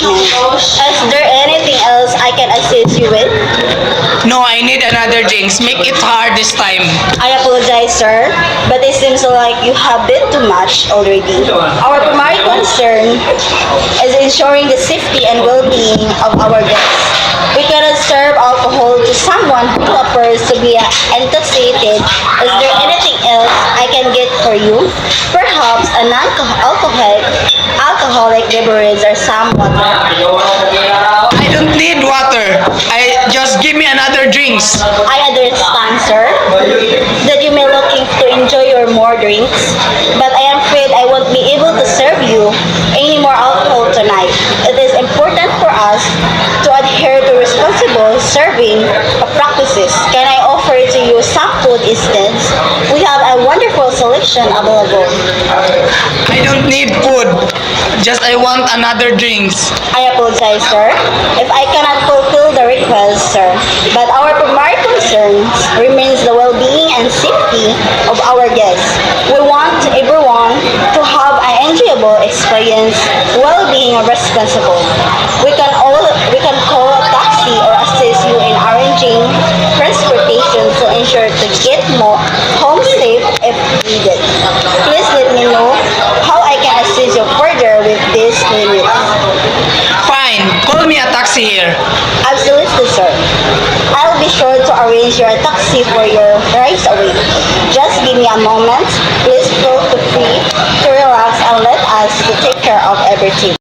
arrangement. Is there anything else I can assist you with? No, I need another drinks. Make it hard this time. I apologize, sir, but it seems like you have been too much already. Our primary concern is ensuring the safety and well-being of our guests. We cannot serve alcohol to someone who appears to be intoxicated. Is there anything else I can get for you? Perhaps a non-alcoholic beverage or some water. I don't need water. I just give me another drinks. I understand, sir, that you may looking to enjoy your more drinks, but I am afraid I won't be able to serve you any more alcohol tonight. It is important for us to adhere to responsible serving practices. Can I offer to you some food instead? We have a wonderful selection available. I don't need food. Just I want another drinks. I apologize, sir, if I cannot fulfill the request, sir. But our primary concern remains the well-being and safety of our guests. We want everyone to have an enjoyable experience while being responsible. We can call a taxi or assist you in arranging transportation to ensure to get home safe if needed. Please let me know how I can assist you further with this limit. Fine. Call me a taxi here. Absolutely, sir. I'll be sure to arrange your taxi for your rides away. Just give me a moment. Please feel free to relax and let us to take care of everything.